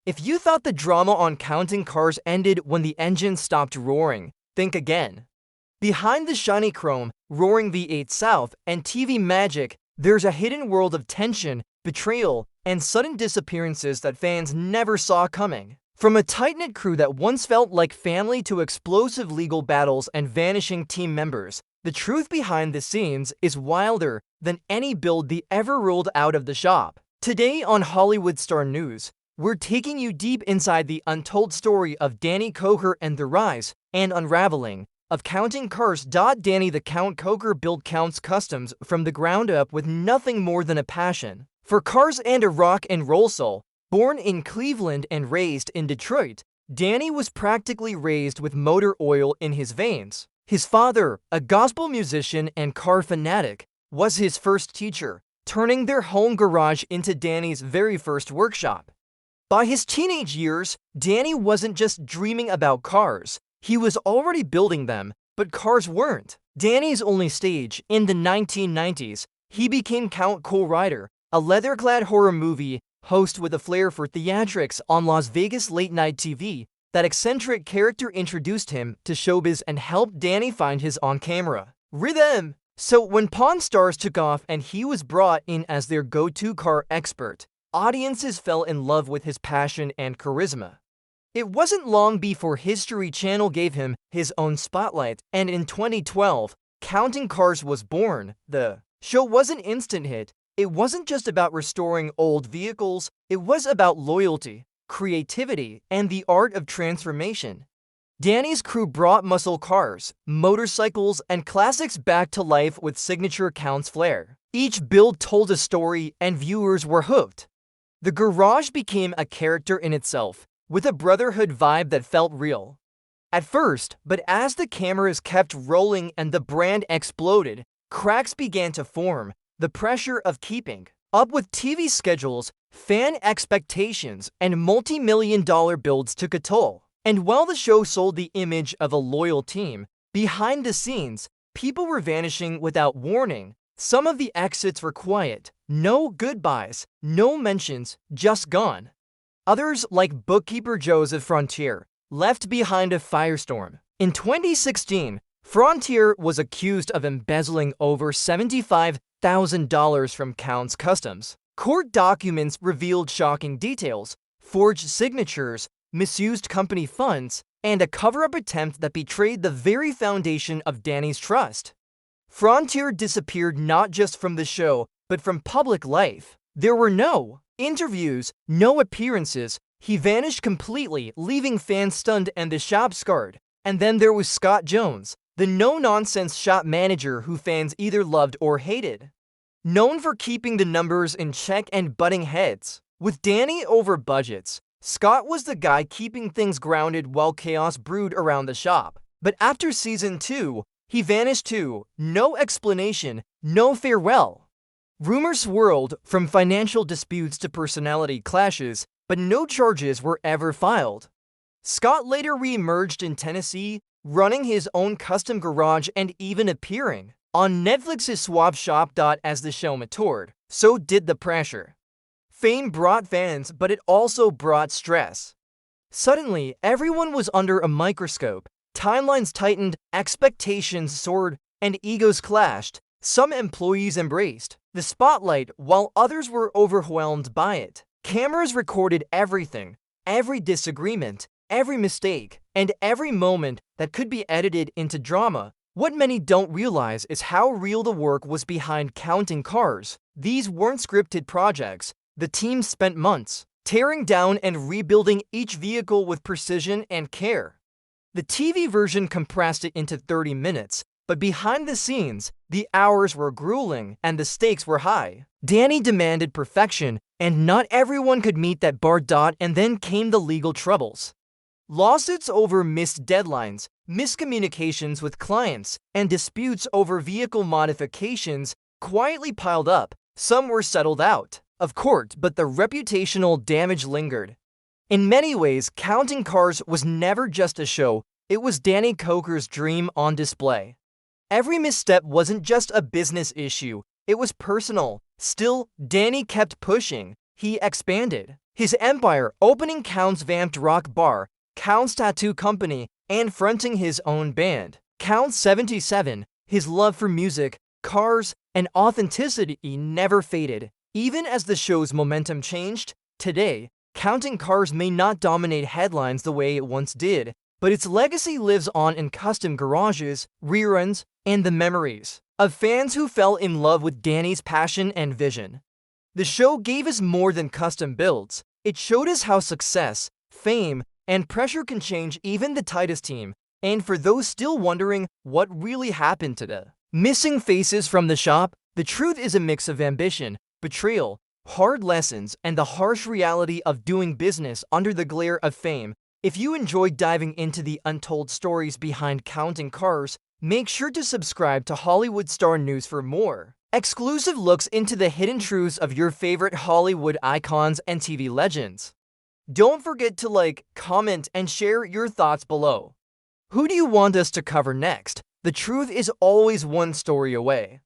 If you thought the drama on Counting Cars ended when the engine stopped roaring, think again. Behind the shiny chrome, roaring V8 South, and TV magic, there's a hidden world of tension, betrayal, and sudden disappearances that fans never saw coming. From a tight-knit crew that once felt like family to explosive legal battles and vanishing team members, the truth behind the scenes is wilder than any build they ever rolled out of the shop. Today on Hollywood Star News, we're taking you deep inside the untold story of Danny Koker and the rise and unraveling of Counting Cars. Danny the Count Koker built Count's Kustoms from the ground up with nothing more than a passion for cars and a rock and roll soul. Born in Cleveland and raised in Detroit, Danny was practically raised with motor oil in his veins. His father, a gospel musician and car fanatic, was his first teacher, turning their home garage into Danny's very first workshop. By his teenage years, Danny wasn't just dreaming about cars, he was already building them, but cars weren't. Danny's only stage, in the 1990s, he became Count Cool Rider, a leather-clad horror movie host with a flair for theatrics on Las Vegas late-night TV. That eccentric character introduced him to showbiz and helped Danny find his on-camera rhythm. So when Pawn Stars took off and he was brought in as their go-to car expert, audiences fell in love with his passion and charisma. It wasn't long before History Channel gave him his own spotlight, and in 2012, Counting Cars was born. The show was an instant hit. It wasn't just about restoring old vehicles, it was about loyalty, creativity, and the art of transformation. Danny's crew brought muscle cars, motorcycles, and classics back to life with signature Count's flair. Each build told a story, and viewers were hooked. The garage became a character in itself, with a brotherhood vibe that felt real. At first, but as the cameras kept rolling and the brand exploded, cracks began to form. The pressure of keeping up with TV schedules, fan expectations, and multi-million-dollar builds took a toll. And while the show sold the image of a loyal team, behind the scenes, people were vanishing without warning. Some of the exits were quiet, no goodbyes, no mentions, just gone. Others, like bookkeeper Joseph Frontier, left behind a firestorm. In 2016, Frontier was accused of embezzling over $75,000 from Count's Kustoms. Court documents revealed shocking details, forged signatures, misused company funds, and a cover-up attempt that betrayed the very foundation of Danny's trust. Frontier disappeared not just from the show, but from public life. There were no interviews, no appearances. He vanished completely, leaving fans stunned and the shop scarred. And then there was Scott Jones, the no-nonsense shop manager who fans either loved or hated. Known for keeping the numbers in check and butting heads with Danny over budgets, Scott was the guy keeping things grounded while chaos brewed around the shop. But after season 2, he vanished too. No explanation, no farewell. Rumors swirled from financial disputes to personality clashes, but no charges were ever filed. Scott later re-emerged in Tennessee, running his own custom garage and even appearing on Netflix's Swap Shop. As the show matured, so did the pressure. Fame brought fans, but it also brought stress. Suddenly, everyone was under a microscope. Timelines tightened, expectations soared, and egos clashed. Some employees embraced the spotlight, while others were overwhelmed by it. Cameras recorded everything, every disagreement, every mistake, and every moment that could be edited into drama. What many don't realize is how real the work was behind Counting Cars. These weren't scripted projects. The team spent months tearing down and rebuilding each vehicle with precision and care. The TV version compressed it into 30 minutes, but behind the scenes, the hours were grueling and the stakes were high. Danny demanded perfection, and not everyone could meet that bar. And then came the legal troubles. Lawsuits over missed deadlines, miscommunications with clients, and disputes over vehicle modifications quietly piled up. Some were settled out of court, but the reputational damage lingered. In many ways, Counting Cars was never just a show, it was Danny Koker's dream on display. Every misstep wasn't just a business issue, it was personal. Still, Danny kept pushing. He expanded His empire, opening Count's vamped rock bar, Count's tattoo company, and fronting his own band. Count 77, his love for music, cars, and authenticity never faded. Even as the show's momentum changed, today, Counting Cars may not dominate headlines the way it once did, but its legacy lives on in custom garages, reruns, and the memories of fans who fell in love with Danny's passion and vision. The show gave us more than custom builds. It showed us how success, fame, and pressure can change even the tightest team. And for those still wondering what really happened to the missing faces from the shop, the truth is a mix of ambition, betrayal, hard lessons, and the harsh reality of doing business under the glare of fame. If you enjoyed diving into the untold stories behind Counting Cars, make sure to subscribe to Hollywood Star News for more exclusive looks into the hidden truths of your favorite Hollywood icons and TV legends. Don't forget to like, comment, and share your thoughts below. Who do you want us to cover next? The truth is always one story away.